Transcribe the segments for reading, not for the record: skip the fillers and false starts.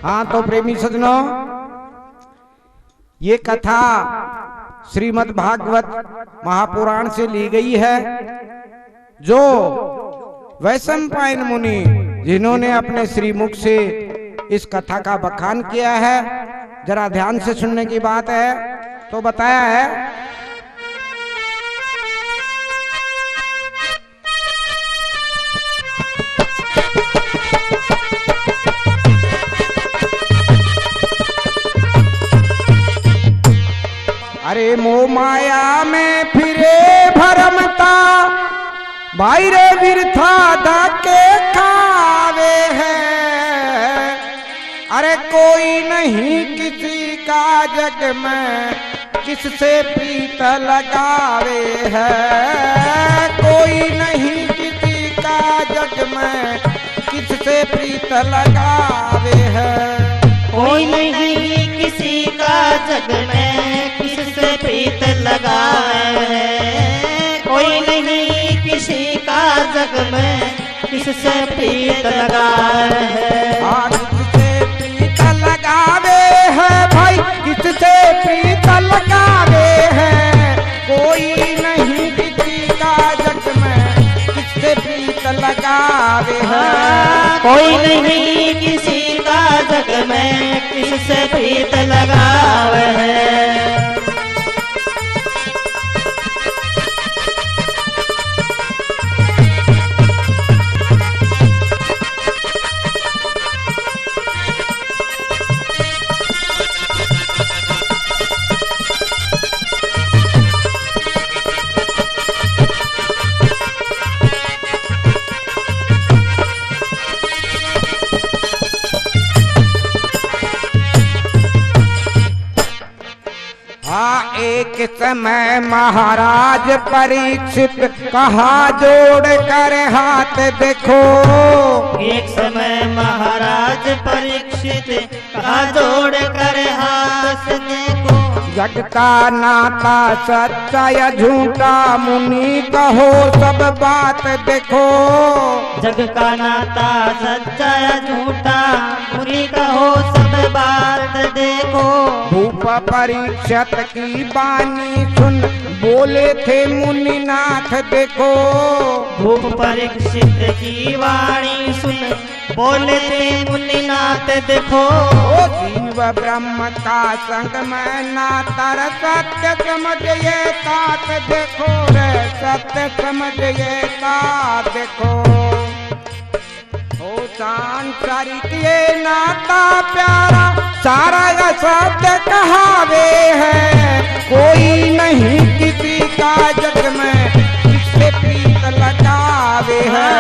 हाँ तो प्रेमी सज्जनों, ये कथा श्रीमद् भागवत महापुराण से ली गई है, जो वैशंपायन मुनि जिन्होंने अपने श्रीमुख से इस कथा का बखान किया है। जरा ध्यान से सुनने की बात है। तो बताया है, अरे मोह माया में फिरे भरमता, भाई रे बिरथा धक्के खावे है। अरे कोई नहीं किसी का जग में किससे प्रीत लगावे है। कोई नहीं किसी का जग में किससे प्रीत लगावे है। कोई नहीं किसी का जग में किससे प्रीत लगावे है। कोई नहीं किसी का जग में किससे प्रीत लगावे है। किससे प्रीत लगावे है भाई, किससे प्रीत लगावे है। कोई नहीं किसी का जग में किससे प्रीत लगावे है। कोई नहीं किसी का जग में किससे प्रीत लगावे है। एक समय महाराज परीक्षित कहा जोड़ कर हाथ देखो। एक समय महाराज परीक्षित कहा जोड़ कर हाथ देखो। जग का नाता सच्चा या झूठा मुनि कहो सब बात देखो। जग का नाता सच्चा या झूठा मुनि कहो सब बात देखो। भूप परीक्षित की बानी सुन बोले थे मुनिनाथ देखो। भूप परीक्षित की वाणी सुन बोले थे मुनिनाथ देखो। जीव ब्रह्म का संग में नाता सत्य समझ ये तात देखो रे। सत्य समझ ये तात देखो। ओ सांसारिक ये नाता प्यारा सारा या सत्य कहावे है। कोई नहीं किसी का जग में किससे प्रीत लगावे है।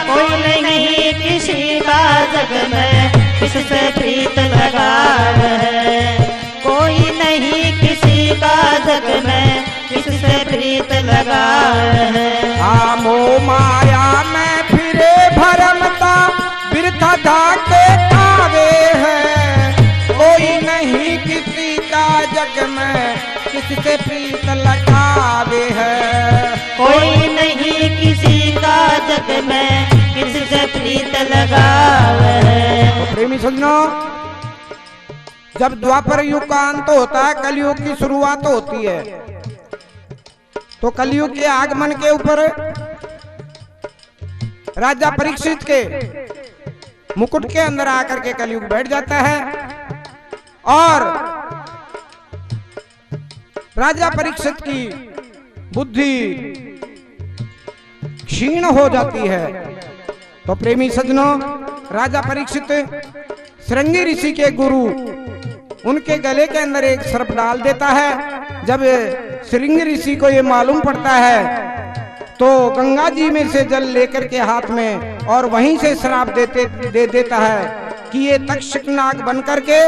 कोई नहीं किसी का जग में किससे प्रीत लगावे है। कोई नहीं किसी का जग में किससे प्रीत लगावे है। आमो माया में फिरे भरमता, बिरथा धाके खावे है। कोई नहीं किसी का जग में किससे प्रीत लगावे है। कोई नहीं किसी का जग में किससे प्रीत लगावे है। तो प्रेमी सज्जनों, जब द्वापर युग का अंत होता है, कलयुग की शुरुआत होती है। तो कलयुग के आगमन के ऊपर राजा परीक्षित के मुकुट के अंदर आकर के कलयुग बैठ जाता है और राजा परीक्षित की बुद्धि क्षीण हो जाती है। तो प्रेमी सज्जनों, राजा परीक्षित श्रृंगी ऋषि के गुरु उनके गले के अंदर एक सर्प डाल देता है। जब श्रृंगी ऋषि को ये मालूम पड़ता है तो गंगा जी में से जल लेकर के हाथ में और वहीं से श्राप दे देता है कि ये तक्षक नाग बन करके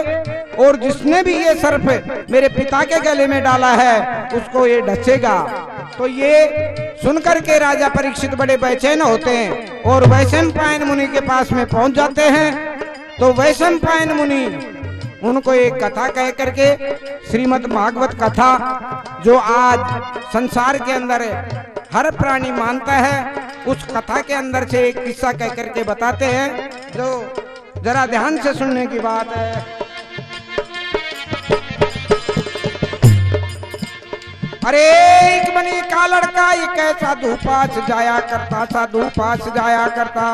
और जिसने भी ये सर्प मेरे पिता के गले में डाला है उसको ये ढसेगा। तो ये सुनकर के राजा परीक्षित बड़े बेचैन होते हैं और वैशंपायन मुनि के पास में पहुंच जाते हैं। तो वैशंपायन मुनि उनको एक कथा कह करके, श्रीमद् भागवत कथा जो आज संसार के अंदर हर प्राणी मानता है, उस कथा के अंदर से एक किस्सा कह करके बताते हैं जो जरा ध्यान से सुनने की बात है। अरे एक बने का लड़का एक साधु पास जाया करता, साधु पास जाया करता।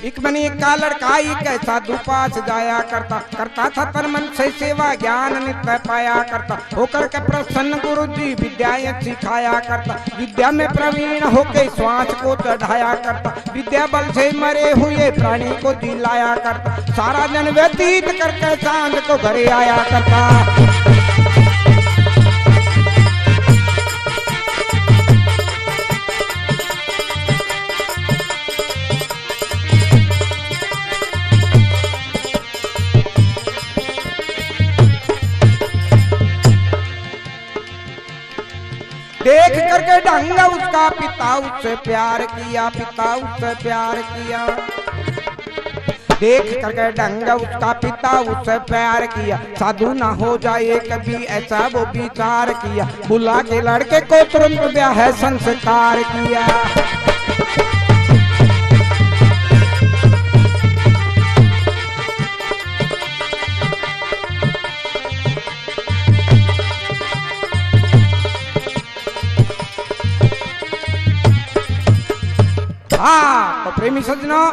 एक बने का लड़का एक साधु पास जाया करता, करता था तन मन से सेवा ज्ञान नित्य पाया करता। होकर के प्रसन्न गुरु जी विद्या सिखाया करता, विद्या में प्रवीण होके श्वास को चढ़ाया करता। विद्या बल से मरे हुए प्राणी को दिलाया करता, सारा दिन व्यतीत करके सांझ को घरे आया करता। देख करके ढंग उसका पिता उससे प्यार किया, पिता उससे प्यार किया। देख करके ढंग उसका पिता उससे प्यार किया, साधु ना हो जाए कभी ऐसा वो विचार किया। बुला के लड़के को तुरंत ब्याह संस्कार किया। हाँ तो प्रेमी सज्जनों,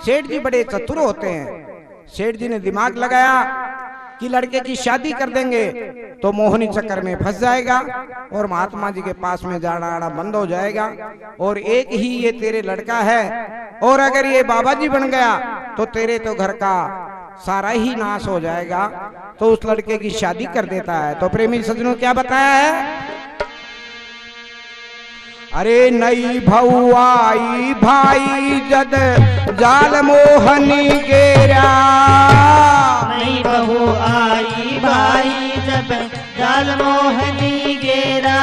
सेठ जी बड़े चतुर होते हैं। सेठ जी ने दिमाग लगाया कि लड़के की शादी कर देंगे तो मोहिनी चक्कर में फंस जाएगा और महात्मा जी के पास में जाना आना बंद हो जाएगा। और एक ही ये तेरे लड़का है, और अगर ये बाबा जी बन गया तो तेरे तो घर का सारा ही नाश हो जाएगा। तो उस लड़के की शादी कर देता है। तो प्रेमी सज्जनों क्या बताया है? अरे नई भौआई भाई जद जाल मोहनी गेरा, नई बहू आई भाई जब जाल मोहनी गेरा।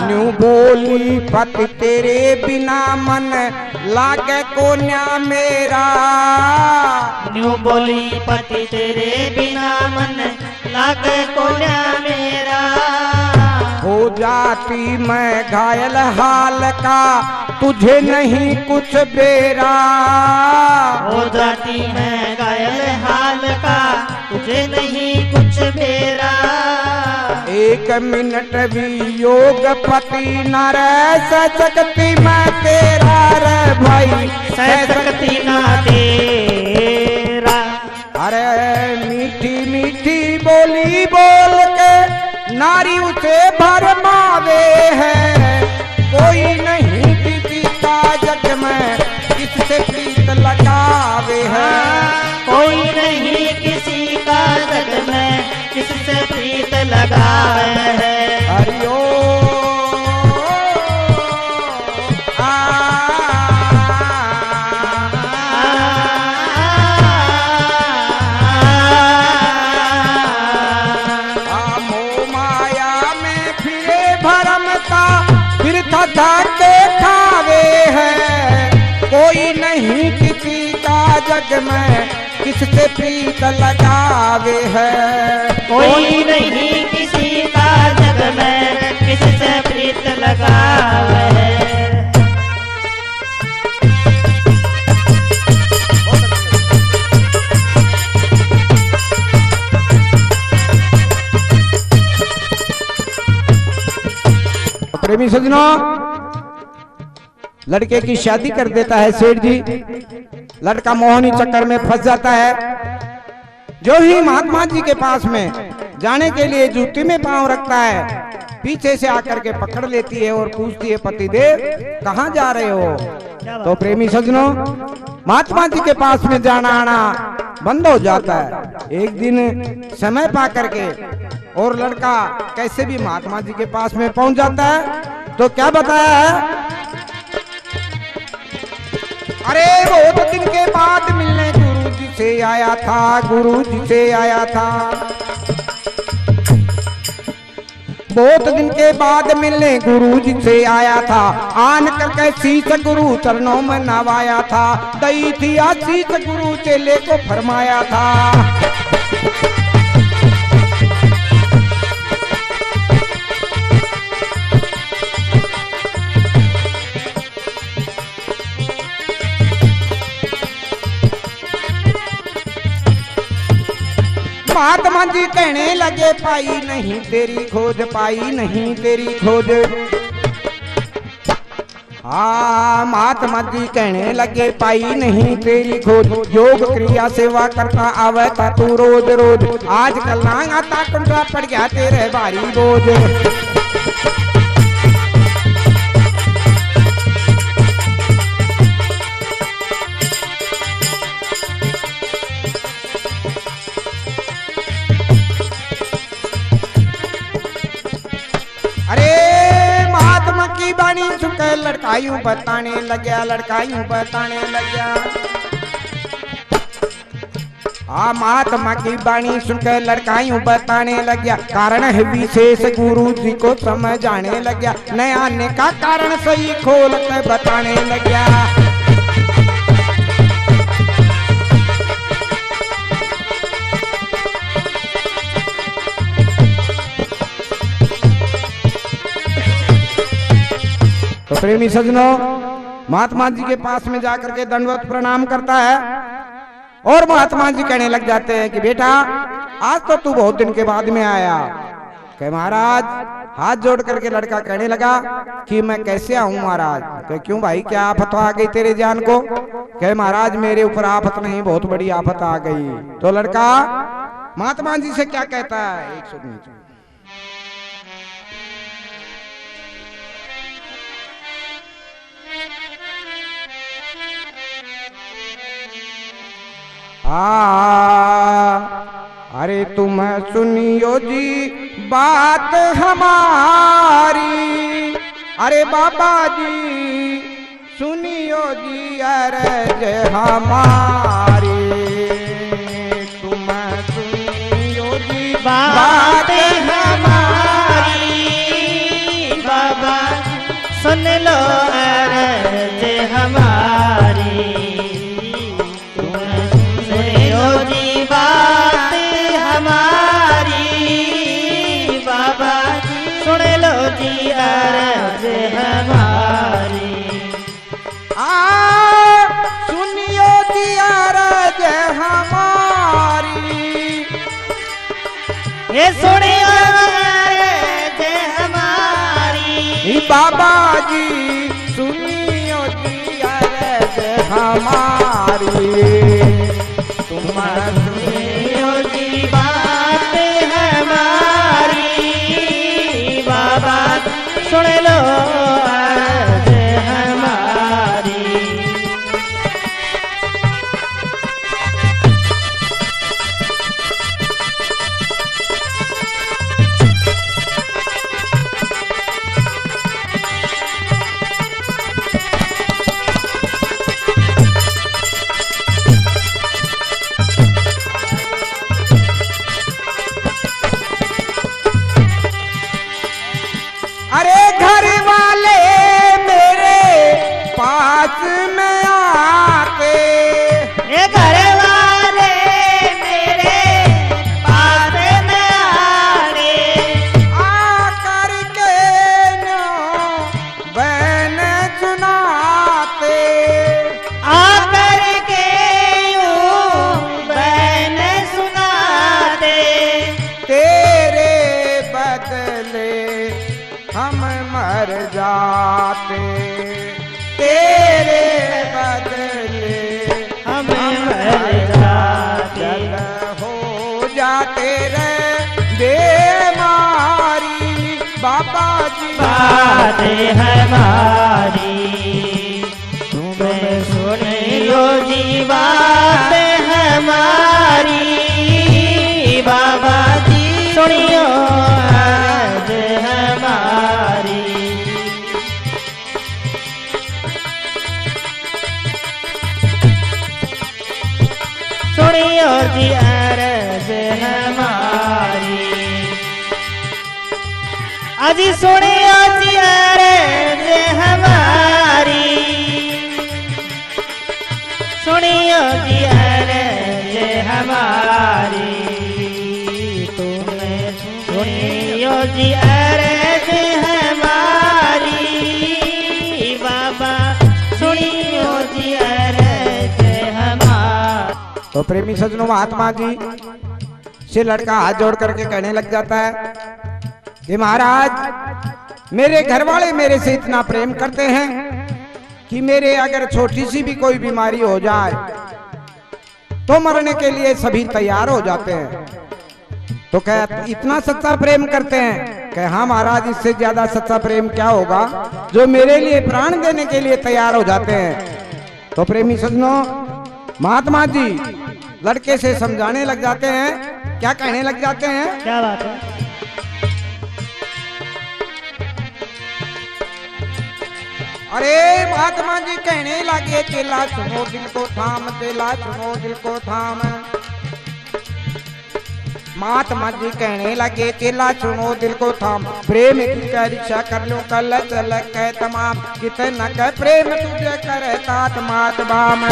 न्यू बोली पति तेरे बिना मन लागे कोन्या मेरा, न्यू बोली पति तेरे बिना मन लागे कोन्या मेरा। हो जाती मैं घायल हाल का तुझे नहीं कुछ बेरा, हो जाती मैं घायल हाल का तुझे नहीं कुछ बेरा। एक मिनट भी योग पति न रह सकती मैं तेरा रे भाई, सह सकती ना तेरा। अरे मीठी मीठी बोली बोल के नारी उसे भरमावे है, कोई नहीं किसी का जग में किससे प्रीत लगावे है। कोई नहीं किसी का जग में किससे प्रीत लगावे है। हरिओ के खावे है, कोई नहीं किसी का जग में किससे प्रीत लगावे है। कोई नहीं किसी का जग में किससे प्रीत लगावे है। प्रेमी सज्जनों, लड़के की शादी कर देता है सेठ जी। लड़का मोहिनी चक्कर में फंस जाता है। जो ही महात्मा जी के पास में जाने के लिए जूती में पांव रखता है, पीछे से आकर के पकड़ लेती है और पूछती है, पतिदेव कहाँ जा रहे हो? तो प्रेमी सज्जनों, महात्मा जी के पास में जाना आना बंद हो जाता है। एक दिन समय पा करके और लड़का कैसे भी महात्मा जी के पास में पहुंच जाता है। तो क्या बताया है? अरे बहुत दिन के बाद मिलने गुरु जी से आया था, गुरु जी से आया था। बहुत दिन के बाद मिलने गुरु जी से आया था, आन करके शीश गुरु चरणों में नवाया था। दई थी आशीष गुरु चेले को फरमाया था। महात्मा जी कहने लगे पाई नहीं तेरी खोज, पाई नहीं तेरी खोज। हाँ महात्मा जी कहने लगे पाई नहीं तेरी खोज, योग क्रिया सेवा करता आवे था तू रोज रोज, आजकल ना आता कुंडा पड़ गया तेरे भारी बोझ। बाणी सुनकर लड़कायूं बताने लग्या, लड़कायूं बताने लग्या। आ महात्मा की बाणी सुनकर लड़कायूं बताने लग्या, कारण है विशेष गुरु जी को समझाने लग्या, नया आने का कारण सही खोल कर बताने लग्या। तो प्रेमी सज्जनों, महात्मा जी के पास में जाकर के दंडवत प्रणाम करता है और महात्मा जी कहने लग जाते हैं कि बेटा आज तो तू बहुत दिन के बाद में आया। कहे महाराज, हाथ जोड़ करके लड़का कहने लगा कि मैं कैसे आऊं महाराज। कहे क्यों भाई, क्या आफत आ गई तेरे जान को। कहे महाराज मेरे ऊपर आफत नहीं, बहुत बड़ी आफत आ गई। तो लड़का महात्मा जी से क्या कहता है, एक सुनिए। अरे तुम सुनियो जी बात हमारी, अरे बाबा जी सुनियो जी अर्ज हमारी, तुम सुनियो जी बात हमारी, बाबा सुन लो अर्ज हमारी, बात हमारी, बाबा सुन लो जी अर्ज हमारी। सुनियो जी अर्ज हमारी, ये सुनियो अर्ज हमारी, बाबा जी सुनियो जी अर्ज हमारी, सुनियो जी बात हमारी, बाबा सुन लो अर्ज हमारी। अरे घर वाले मेरे पास में आके, ये घर वाले मेरे पास में आके, आकर के नो बहन सुनाते, आकर के यूं बहन सुनाते, तेरे बदले हम मर जाते, तेरे बदले हम मर जाते, हो जाते रे बेमारी, बाबा जी बात हमारी, तुम्हें सुनियो जी बात हमारी, बाबा जी सुनियो आज हमारी। सुनियो जी अर्ज हमारी, अजी सुनियो जी अर्ज हमारी, सुनियो जी अर्ज हमारी, तुम्हें सुनियो जी अर्ज हमारी, बाबा सुनियो जी अर्ज हमारी। तो प्रेमी सज्जनों, महात्मा जी से लड़का हाथ जोड़ करके कहने लग जाता है कि महाराज मेरे घर वाले मेरे से इतना प्रेम करते हैं कि मेरे अगर छोटी सी भी कोई बीमारी हो जाए तो मरने के लिए सभी तैयार हो जाते हैं। तो कह इतना सच्चा प्रेम करते हैं? कह हाँ महाराज, इससे ज्यादा सच्चा प्रेम क्या होगा जो मेरे लिए प्राण देने के लिए तैयार हो जाते हैं। तो प्रेमी सज्जनों, महात्मा जी लड़के से समझाने लग जाते हैं। क्या कहने लग जाते हैं? क्या बात है? अरे महात्मा जी कहने लगे, चेला सुनो दिल को थाम, चेला सुनो दिल को थाम। महात्मा जी कहने लगे, चेला सुनो दिल को थाम, प्रेम की परीक्षा कर लो कल चल कह तमाम, कितना का प्रेम तुझे करे तात मात बाम।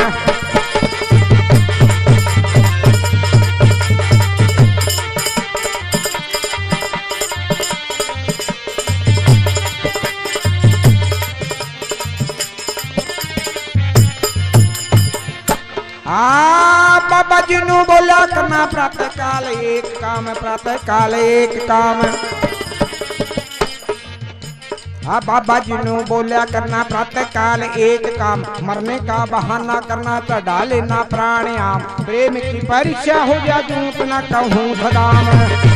बाबा जी नू बोला करना प्रातः काल एक काम, प्रातः काल एक काम। बाबा जी नू बोला करना प्रातः काल एक काम, मरने का बहाना करना चढ़ा लेना प्राणायाम, प्रेम की परीक्षा हो जा झूठ न कहूँ सदाम।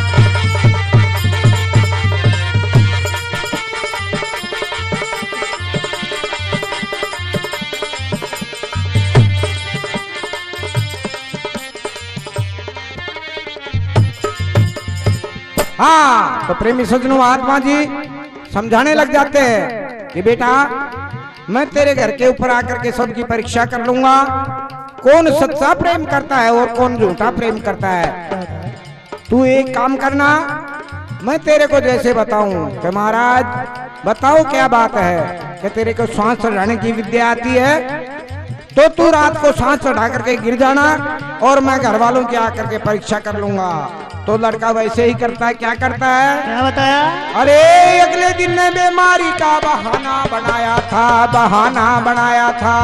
हाँ, तो प्रेमी सज्जनों महात्मा जी समझाने लग जाते हैं कि बेटा मैं तेरे घर के ऊपर आकर के सबकी परीक्षा कर लूंगा, कौन सच्चा प्रेम करता है और कौन झूठा प्रेम करता है। तू एक काम करना, मैं तेरे को जैसे बताऊं कि महाराज बताओ क्या बात है कि तेरे को सांस चढ़ाने की विद्या आती है, तो तू रात को सांस चढ़ा करके गिर जाना और मैं घर वालों की आकर के परीक्षा कर लूंगा। तो लड़का वैसे ही करता है। क्या करता है? क्या बताया? अरे अगले दिन ने बीमारी का बहाना बनाया था, बहाना बनाया था।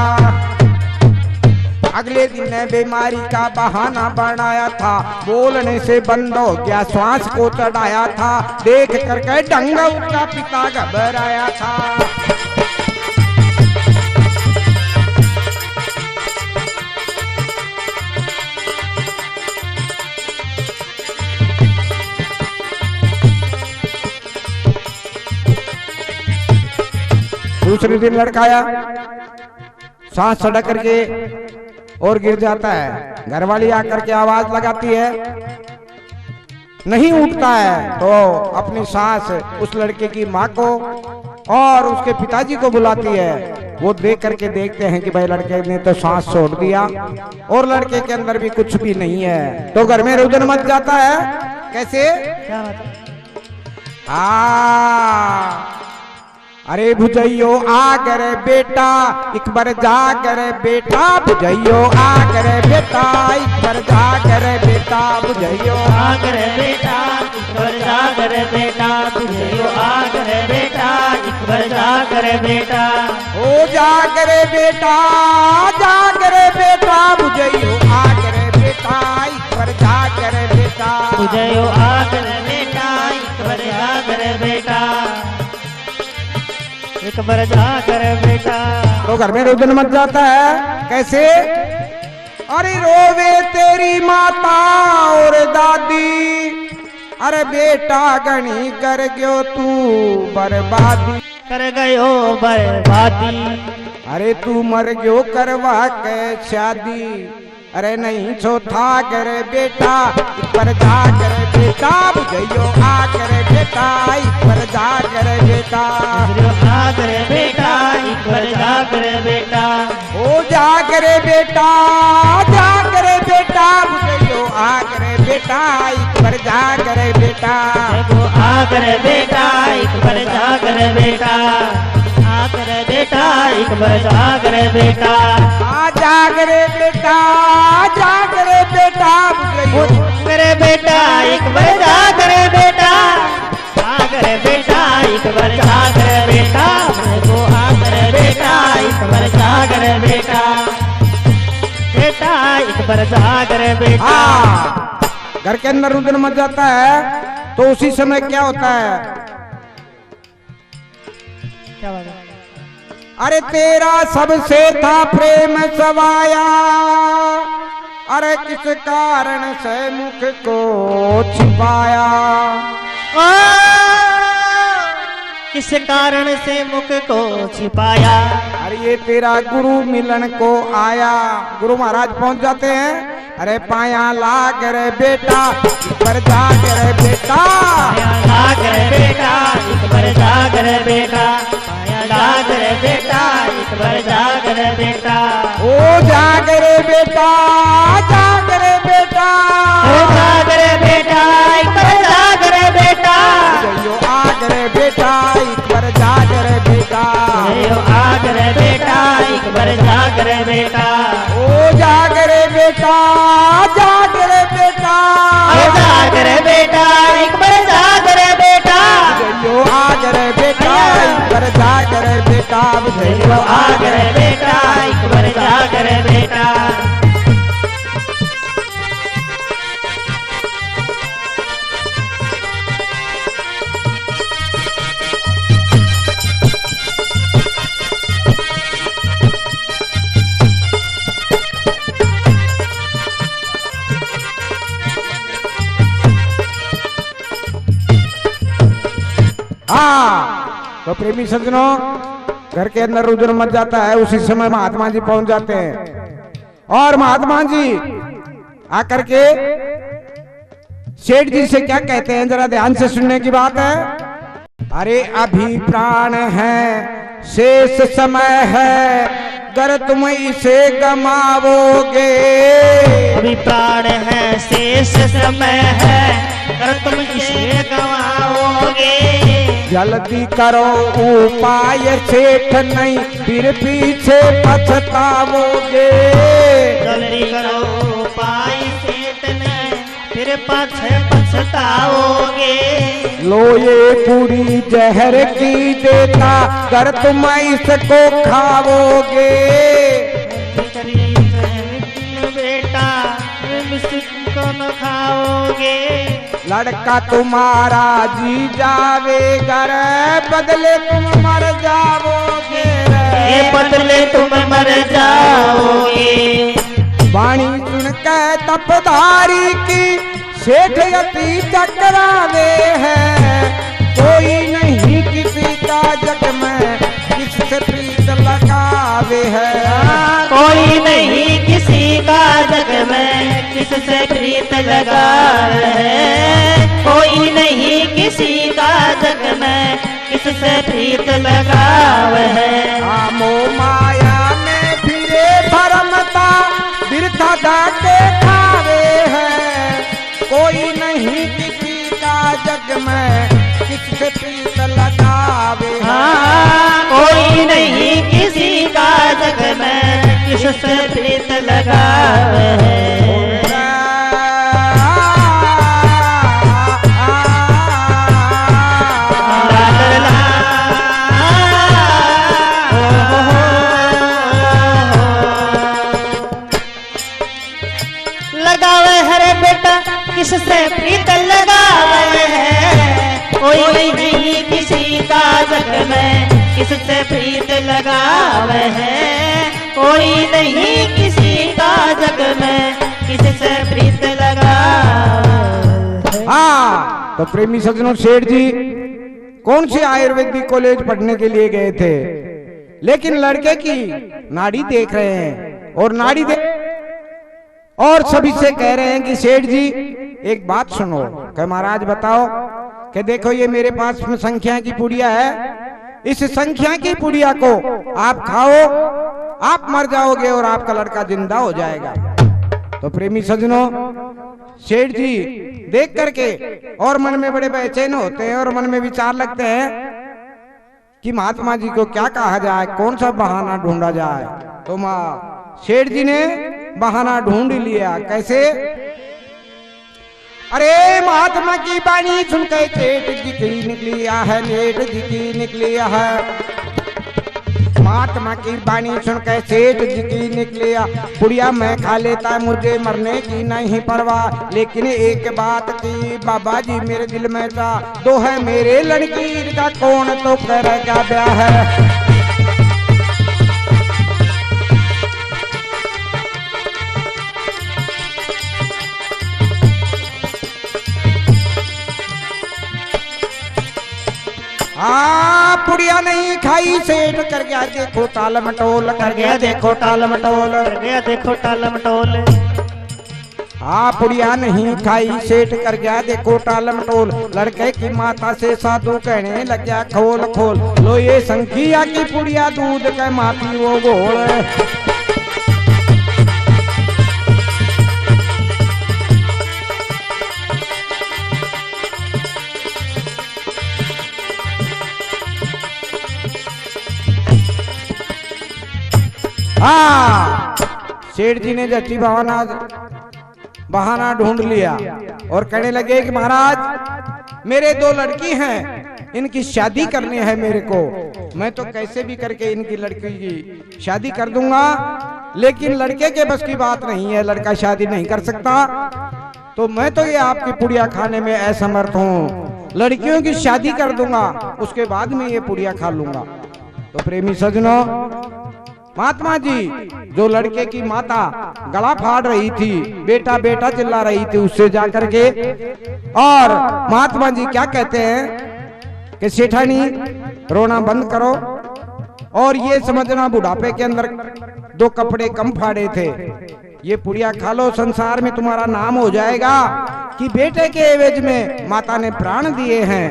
अगले दिन ने बीमारी का बहाना बनाया था, बोलने से बंद हो गया, श्वास को चढ़ाया था, देख करके डंगा उसका पिता घबराया था। दूसरे दिन लड़का आया, सांस चढ़ा करके और गिर जाता है। घरवाली आकर के आवाज लगाती है, नहीं उठता है। तो अपनी सास उस लड़के की माँ को और उसके पिताजी को बुलाती है। वो देख करके देखते हैं कि भाई लड़के ने तो सांस छोड़ दिया और लड़के के अंदर भी कुछ भी नहीं है। तो घर में रुदन मच जाता है। कैसे? क्या बात है? अरे भुजैयो आ करे बेटा, एक बार जा करे बेटा, भुजैयो आ करे बेटा, एक बार जा करे बेटा, भुजैयो आ करे बेटा, एक बार जा करे बेटा, भुजैयो आ करे बेटा, एक बार जा करे बेटा। ओ जा करे बेटा, जा करे बेटा, भुजैयो आ करे बेटा, एक बार जा करे बेटा, भुजैयो आ करे बेटा, एक बार जा करे बेटा, एक बार जा कर बेटा। तो घर में रुदन मच जाता है। कैसे? अरे रोवे तेरी माता और दादी, अरे बेटा गणी कर गयो तू बर्बादी, कर गयो बर्बादी। अरे तू मर गयो करवा के शादी, अरे नहीं छोथा करे बेटा, एक बार जा करे बेटा, भुजैयो आ करे बेटा, एक बार जा करे बेटा, आ करे बेटा, एक बार जा करे बेटा। ओ जा करे बेटा, जा करे बेटा, भुजैयो आ करे बेटा, एक बार जा करे बेटा, आ करे बेटा, एक बार जा करे बेटा, आ करे बेटा, एक बार जा करे बेटा, आ जा करे बेटा, जा करे बेटा, भुजैयो करे बेटा, एक बार जा करे बेटा, आ करे बेटा, एक बार जा करे बेटा, वो आ करे बेटा, एक बार जा करे बेटा, बेटा एक बार जा करे बेटा। घर के अंदर रुदन मच जाता है तो उसी समय क्या होता है? क्या बात है? अरे तेरा सबसे था प्रेम सवाया, अरे किस कारण से मुख को छिपाया? किस कारण से मुख को छिपाया? अरे ये तेरा गुरु मिलन को आया। गुरु महाराज पहुंच जाते हैं। अरे पाया लाग रे बेटा, एक बार जाग रे बेटा, पाया लाग रे बेटा, एक बार जाग रे बेटा, पाया लाग रे बेटा, एक बार जाग रे बेटा। ओ जाग रे बेटा, जाग रे बेटा, ओ जाग रे बेटा, एक बार जाग रे बेटा, यो आग रे बेटा, एक बार जाग रे बेटा, यो आग रे बेटा, एक बार जाग रे बेटा। ओ जाग रे बेटा, जाग रे बेटा, ओ जाग रे बेटा, एक बार जाग रे बेटा, यो आग रे बेटा, एक बार जाग रे बेटा, यो आग रे बेटा, एक बार जाग रे बेटा। हाँ, तो प्रेमी सज्जनों, घर के अंदर रुदन मच जाता है। उसी समय महात्मा जी पहुंच जाते हैं और महात्मा जी आकर के सेठ जी से क्या कहते हैं, जरा ध्यान से सुनने की बात है। अरे अभी प्राण है, शेष समय है, अगर तुम इसे गमावोगे। अभी प्राण है, शेष समय है, अगर तुम इसे गवाओगे। जल्दी करो उपाय सेठ, नहीं फिर पीछे पछताओगे। जल्दी करो उपाय सेठ, नहीं फिर पाछे पछताओगे। लो ये पूरी जहर की देता, अगर तुम इसको खाओगे। बेटा इसको न खाओगे। लड़का तुम्हारा जी जावेगा रे, बदले तुम मर जाओगे रे। ये बदले तुम मर जाओगे। वाणी सुन के तपधारी की सेठ यति चकरावे है। कोई नहीं किसी का जग में किससे प्रीत लगावे है। कोई नहीं किसी का जग में किससे प्रीत लगावे है। कोई नहीं किसी का जग में किससे प्रीत लगावे है। आमो माया में फिरे भरमता, बिरथा डाके खावे है। कोई नहीं किसी का जग में किससे प्रीत लगावे है। हाँ, कोई नहीं किसी का जग में किससे प्रीत लगावे है। लगावे हरे बेटा किससे प्रीत लगावे है। कोई नहीं किसी का जग में किससे प्रीत लगावे है। कोई नहीं किसी का जग में किससे प्रीत लगावे। हाँ, तो प्रेमी सज्जनों, सेठ जी कौन से आयुर्वेदिक कॉलेज पढ़ने के लिए गए थे, लेकिन लड़के की नाड़ी देख रहे हैं और नाड़ी देख और सभी से कह रहे हैं कि सेठ जी एक बात सुनो। कह महाराज बताओ। कि देखो ये मेरे पास में संख्या की पुड़िया है, इस संख्या की पुड़िया को आप खाओ, आप मर जाओगे और आपका लड़का जिंदा हो जाएगा। तो प्रेमी सज्जनों, सेठ जी देख करके और मन में बड़े बेचैन होते हैं और मन में विचार लगते हैं कि महात्मा जी को क्या कहा जाए, कौन सा बहाना ढूंढा जाए। तो सेठ जी ने बहाना ढूंढ लिया। कैसे? अरे महात्मा की बाणी सुनकर सेठ जी की निकली है, नेठ जी की निकली है। महात्मा की बानी सुनकर सेठ जी की निकले, पुड़िया मैं खा लेता, मुझे मरने की नहीं परवाह, लेकिन एक बात की बाबा जी मेरे दिल में था, दो है मेरे लड़की का कौन तो करेगा ब्याह है। पुड़िया नहीं खाई सेठ कर गया देखो टाल मटोल, कर गया देखो टाल मटोल, कर गया देखो टाल मटोल। पुड़िया नहीं खाई सेठ कर गया देखो टाल मटोल, लड़के की माता से साधु कहने लग गया खोल खोल, लो ये संखिया की पुड़िया दूध के मापी वो घोल। सेठ जी ने जट्टी बहाना ढूंढ लिया और कहने लगे कि महाराज मेरे दो लड़की हैं, इनकी शादी करनी है मेरे को, मैं तो कैसे भी करके इनकी लड़की की शादी कर दूंगा, लेकिन लड़के के बस की बात नहीं है, लड़का शादी नहीं कर सकता, तो मैं तो ये आपकी पुड़िया खाने में असमर्थ हूँ, लड़कियों की शादी कर दूंगा, उसके बाद में ये पुड़िया खा लूंगा। तो प्रेमी सजनों, महात्मा जी जो लड़के की माता गला फाड़ रही थी, बेटा बेटा चिल्ला रही थी, उससे जाकर के और महात्मा जी क्या कहते हैं कि सेठानी रोना बंद करो और ये समझना बुढ़ापे के अंदर दो कपड़े कम फाड़े थे, ये पुड़िया खा लो, संसार में तुम्हारा नाम हो जाएगा कि बेटे के एवज में माता ने प्राण दिए हैं।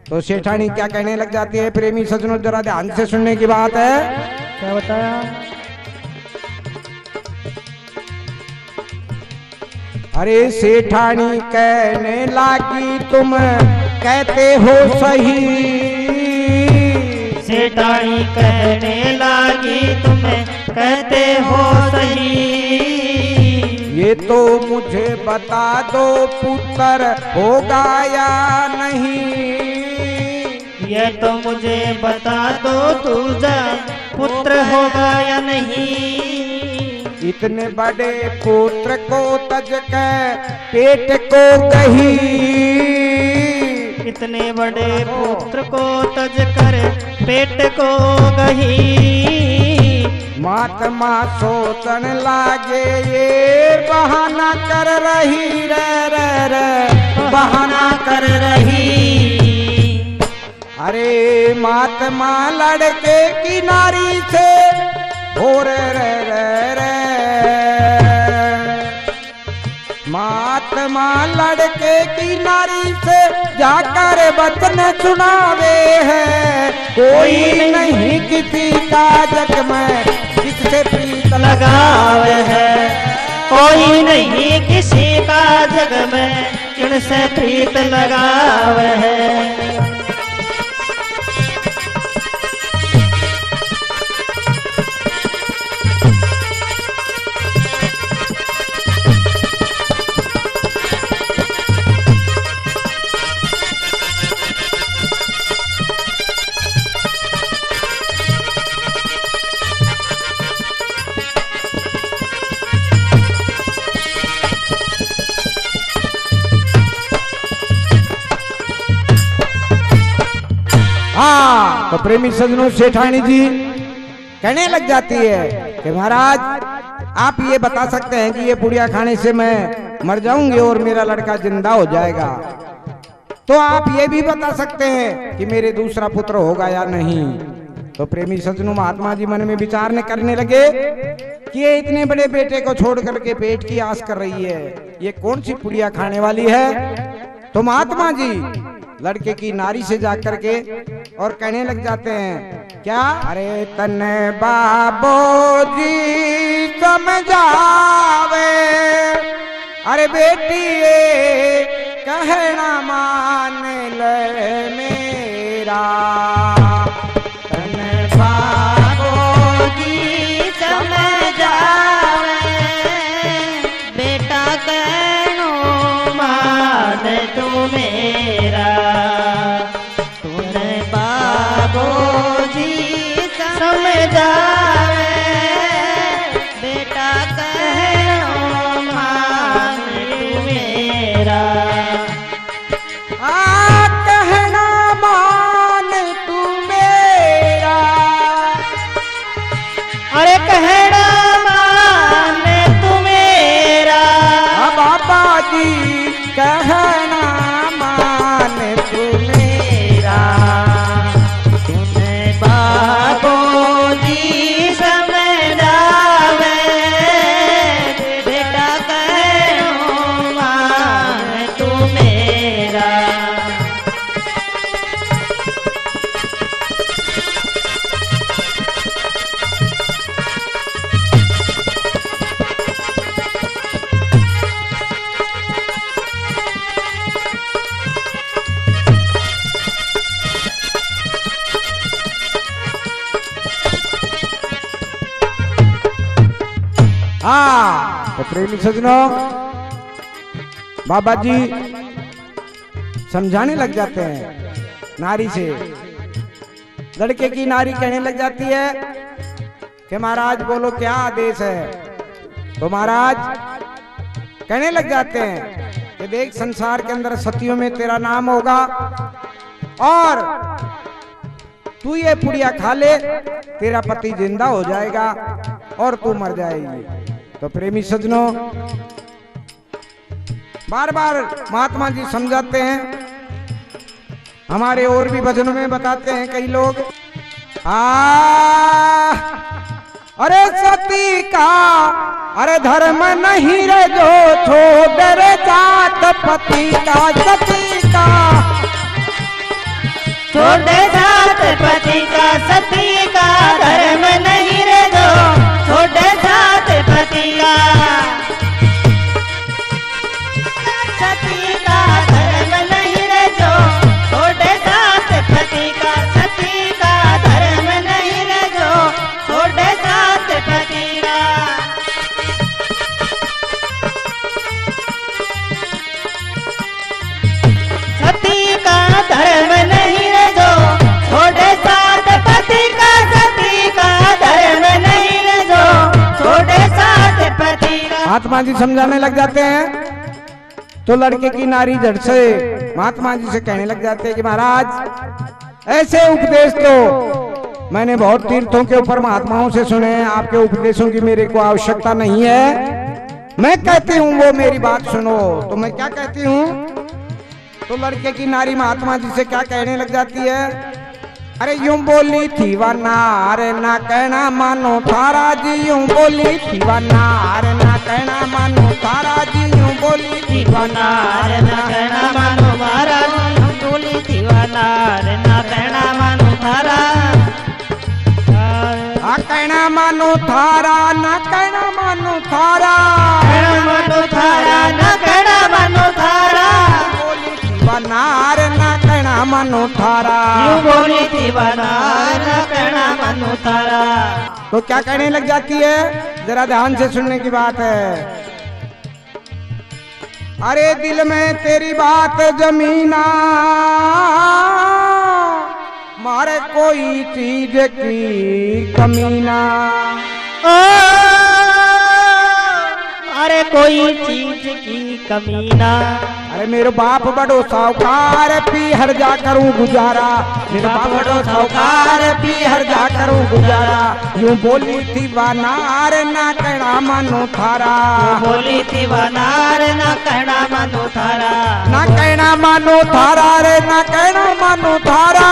तो सेठानी क्या कहने लग जाती है प्रेमी सजनों, जरा ध्यान से सुनने की बात है। क्या बताया? अरे सेठानी कहने लगी तुम कहते हो सही, सेठानी कहने लगी तुम कहते हो सही, ये तो मुझे बता दो पुत्र होगा या नहीं, ये तो मुझे बता दो तुझा पुत्र होगा या नहीं, इतने बड़े पुत्र को तज के पेट को कही, इतने बड़े पुत्र को तज कर पेट को गही, महात्मा सोचन लागे ये बहाना कर रही रे बहाना कर रही। अरे महात्मा लड़के की नारी से हो रे महात्मा लड़के की नारी से जाकर वचन सुनावे है, कोई नहीं किसी का जग में जिससे प्रीत लगावे है, कोई नहीं किसी का जग में किनसे प्रीत लगावे है। तो प्रेमी सजनों, सेठानी जी कहने लग जाती है कि महाराज आप ये बता सकते हैं कि ये पुड़िया खाने से मैं मर जाऊंगी और मेरा लड़का जिंदा हो जाएगा, तो आप ये भी बता सकते हैं कि मेरे दूसरा पुत्र होगा या नहीं। तो प्रेमी सजनों, महात्मा जी मन में विचार करने लगे कि ये इतने बड़े बेटे को छोड़ करके पेट की आस कर रही है, ये कौन सी पुड़िया खाने वाली है। तो महात्मा जी लड़के की नारी से जाकर के और कहने लग जाते हैं क्या, अरे तने बाबू जी समझावे, अरे बेटी ये कहना मान ले मेरा, तने बाबू जी समझावे, बेटा कहनो मान तू मेरा, तूने बाबू जी जी कहना मान तू मेरा। तुम्हें बाबू जी समझावे बेटा कहूँ मान तू मेरा। हाँ तो प्रेमी सजनों, बाबा जी समझाने लग जाते हैं नारी से। लड़के की नारी कहने लग जाती है कि महाराज बोलो क्या आदेश है। तो महाराज कहने लग जाते हैं कि देख संसार के अंदर सतियों में तेरा नाम होगा और तू ये पुड़िया खा ले, तेरा पति जिंदा हो जाएगा और तू मर जाएगी। तो प्रेमी सजनों, बार बार महात्मा जी समझाते हैं, हमारे और भी भजनों में बताते हैं कई लोग। अरे सती का अरे धर्म नहीं रे जो छोड़ रे जात पति का। सती का छोड़ जात पति का, सती का धर्म नहीं रे जो छोड़ जात पति का। सती का धर्म नहीं रे जो छोड़ जात पति का। सती का धर्म नहीं रे जो छोड़ जात पति का। सती का धर्म नहीं रे जो छोड़े साथ पति का। सती का धर्म नहीं रे जो छोड़े साथ पति का। महात्मा जी समझाने लग जाते हैं तो लड़के की नारी झट से महात्मा जी से कहने लग जाते हैं कि महाराज ऐसे उपदेश तो मैंने बहुत तीर्थों के ऊपर महात्माओं से सुने हैं, आपके उपदेशों की मेरे को आवश्यकता नहीं है। मैं कहती हूँ वो मेरी बात सुनो। तो मैं क्या कहती हूँ? तो लड़के की नारी महात्मा जी से क्या कहने लग जाती है? अरे यूं बोली थी वनार ना कहना मानो थारा जी। यूं बोली थी वनार ना कहना मानो थारा जी। यूं बोली थी वनार ना कहना मानो महाराज। यूं बोली थी वनार ना कहना मानो थारा। कहना मानो थारा ना कहना मानो थारा। कहना मानो थारा ना कहना मानो थारा। बोली थी वनार ना कहना मानो थारा। यूं बोली थी वनार ना कहना मानो थारा। तो क्या कहने लग जाती है? जरा ध्यान से सुनने की बात है। अरे दिल में तेरी बात जमीना मारे कोई चीज की कमीना। अरे कोई चीज की कमीना। अरे मेरे बाप बड़ो साहूकार पी हर जा करूं गुजारा। मेरे बाप बड़ो साहूकार पी हर जा करूं गुजारा। यूं बोली थी वनार ना कहना मानो थारा। बोली थी वनार ना कहना मानो थारा। ना कहना मानो थारा रे ना कहना मानो थारा।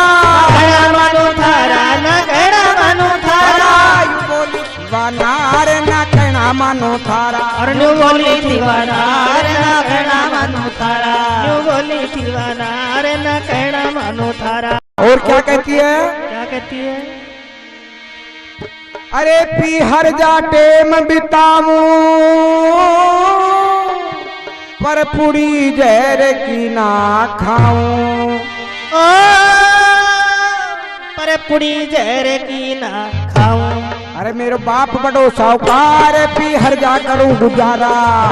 कहना मानो थारा ना कहना मानो थारा। यूं बोली थी वनार ना कहना मानो थारा। और यूं बोली थी वनार ना कहना मानो थारा। यूं बोली थी वनार ना कहना मानो थारा। और क्या कहती है? क्या कहती है? अरे पी हर जा टेम बिताऊं पर पुड़ी जहर की ना खाऊं। पर पुड़ी जहर की ना खाऊं। अरे मेरे बाप बड़ो साहूकार पी हर जा करूं गुजारा।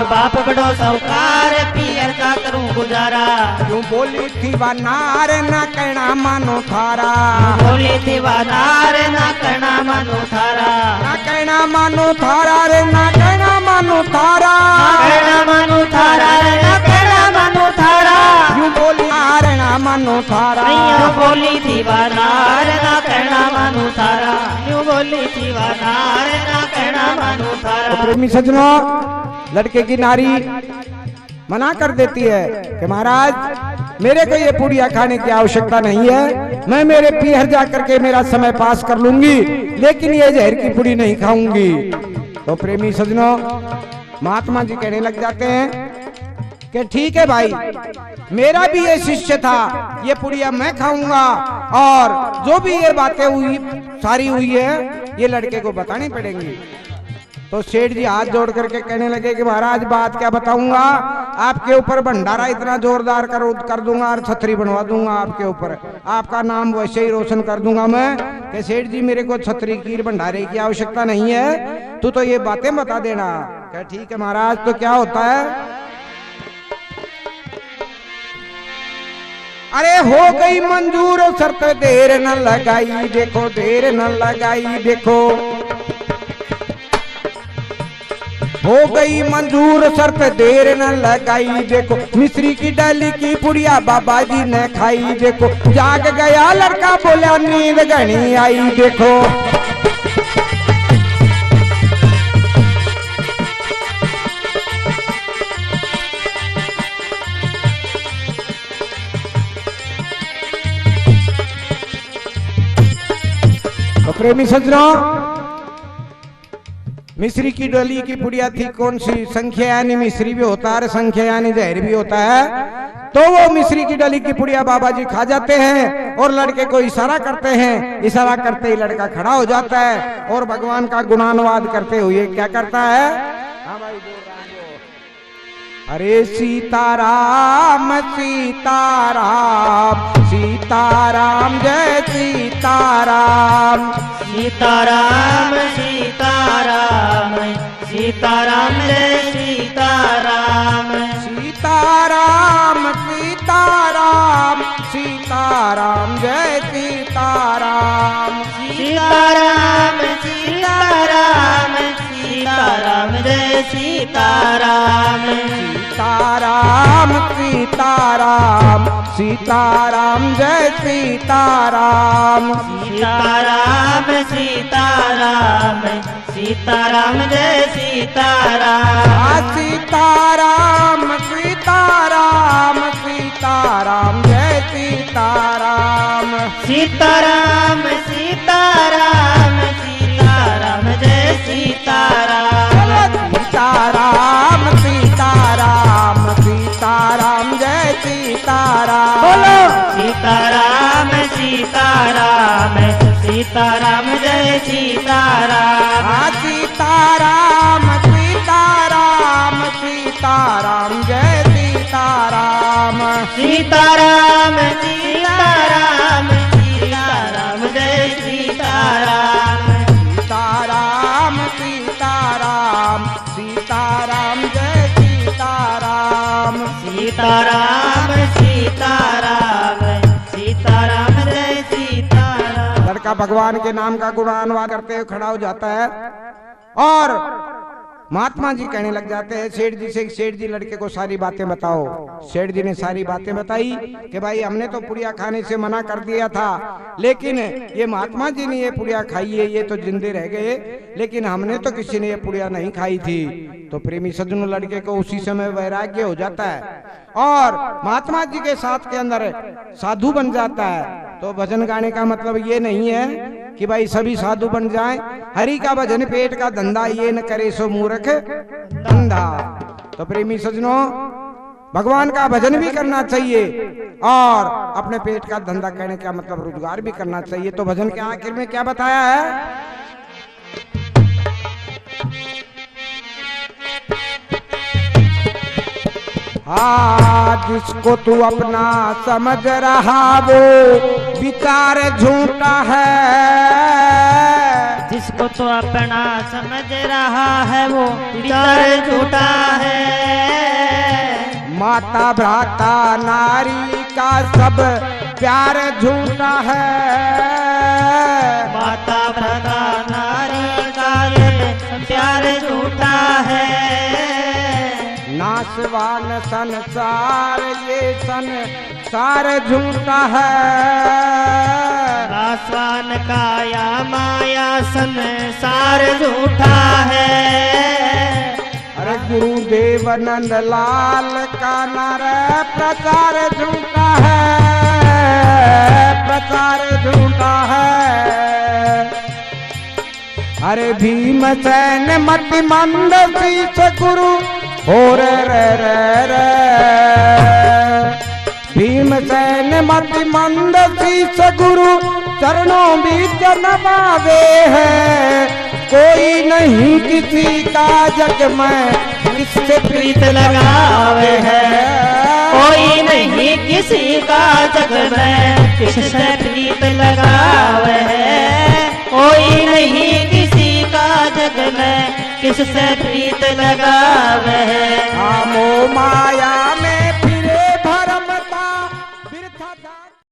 बाप बड़ो साहूकार पी हर जा करूं गुजारा। यूं बोली थी वनार ना कहना मानो थारा। बोली थी वनार ना कहना मानो थारा। ना कहना मानो थारा रे ना कहना मानो थारा। कहना मानो थारा ना कहना मानो थारा। यूं बोली नार ना मानो थारा। यूं बोली थी वनार ना कहना मानो थारा। यूं बोली थी वनार ना कहना मानो थारा। प्रेमी सजनों, लड़के की नारी मना कर देती है कि महाराज मेरे को ये पुड़िया खाने की आवश्यकता नहीं है, मैं मेरे पीहर जा करके मेरा समय पास कर लूंगी, लेकिन ये जहर की पुड़ी नहीं खाऊंगी। तो प्रेमी सज्जनों, महात्मा जी कहने लग जाते हैं कि ठीक है भाई, मेरा भी ये शिष्य था, ये पुड़िया मैं खाऊंगा, और जो भी ये बातें हुई सारी हुई है ये लड़के को बतानी पड़ेंगी। तो सेठ जी हाथ जोड़ करके कहने लगे कि महाराज बात क्या बताऊंगा, आपके ऊपर भंडारा इतना जोरदार कर दूंगा और छतरी बनवा दूंगा आपके ऊपर, आपका नाम वैसे ही रोशन कर दूंगा मैं कि सेठ जी मेरे को छतरी कीर भंडारे की आवश्यकता नहीं है, तू तो ये बातें बता देना। क्या ठीक है महाराज। तो क्या होता है, अरे हो गई मंजूर शर्त देर न लगाई देखो, देर न लगाई देखो, हो गई मंजूर शर्त देर न लगाई देखो, मिश्री की डाली की पुड़िया बाबा जी ने खाई देखो, जाग गया लड़का बोला नींद घनी आई देखो। तो प्रेमी सज्जनों, मिश्री की डोली की पुड़िया थी कौन सी, संख्या यानी मिश्री भी होता है, संख्या यानी जहर भी होता है। तो वो मिश्री की डली की पुड़िया बाबा जी खा जाते हैं और लड़के को इशारा करते हैं, इशारा करते ही लड़का खड़ा हो जाता है और भगवान का गुणानुवाद करते हुए क्या करता है, हाँ भाई बोल रहा हूं, अरे सीताराम सीताराम सीताराम जय सीताराम, सीताराम सीताराम सीताराम जय सीताराम, सीताराम सीताराम सीताराम जय सीताराम, सीताराम सीताराम सीताराम जय सीताराम, सीताराम सीताराम सीताराम जय सीताराम, सीताराम सीताराम सीताराम जय सीताराम, सीताराम सीताराम सीताराम जय सीताराम, सीताराम सीताराम सीताराम जय सीताराम, सीताराम सीताराम सीताराम जय सीताराम, बोलो सीताराम सीताराम सीताराम जय सीताराम, सीताराम सीताराम सीताराम जय सीताराम, सीताराम सीताराम सीताराम जय सीताराम, सीताराम सीताराम सीताराम जय सीताराम, सीताराम सीताराम सीताराम जय सीताराम। लड़का भगवान के नाम का गुणानुवाद करते हुए खड़ा हो जाता है और महात्मा जी कहने लग जाते हैं सेठ जी से, सेठ जी लड़के को सारी बातें बताओ। सेठ जी ने सारी बातें बताई कि भाई हमने तो पुड़िया खाने से मना कर दिया था, लेकिन ये महात्मा जी ने ये पुड़िया खाई है, ये तो जिंदे रह गए, लेकिन हमने तो किसी ने ये पुड़िया नहीं खाई थी। तो प्रेमी सज्जनों, लड़के को उसी समय वैराग्य हो जाता है और महात्मा जी के साथ के अंदर साधु बन जाता है। तो भजन गाने का मतलब ये नहीं है कि भाई सभी साधु बन जाएं, हरि का भजन पेट का धंधा, ये न करे सो मूर्ख धंधा। तो प्रेमी सज्जनों, भगवान का भजन भी करना चाहिए और अपने पेट का धंधा कहने का मतलब रोजगार भी करना चाहिए। तो भजन के आखिर में क्या बताया है, जिसको तू अपना समझ रहा वो विचार झूठा है, जिसको तो अपना समझ रहा है वो विचार झूठा है, माता भ्राता नारी का सब प्यार झूठा है, माता भ्राता नारी का प्यार झूठा है, नाशवान संसार ये संसार झूठा है, नाशवान काया माया संसार झूठा है, अरे गुरुदेव देवानंद लाल का नारा प्रचार झूठा है, प्रचार झूठा है। अरे भीमसेन मति मंद शीश गुरु हो रे भीमसेन मति मंद शीश गुरु चरणों बीच नवावे है। कोई नहीं किसी का जग में किससे प्रीत लगावे है। कोई नहीं किसी का जग में किससे प्रीत लगावे है। कोई नहीं किसी का जग में किससे प्रीत लगावे है। आमो माया में फिरे भरमता बिरथा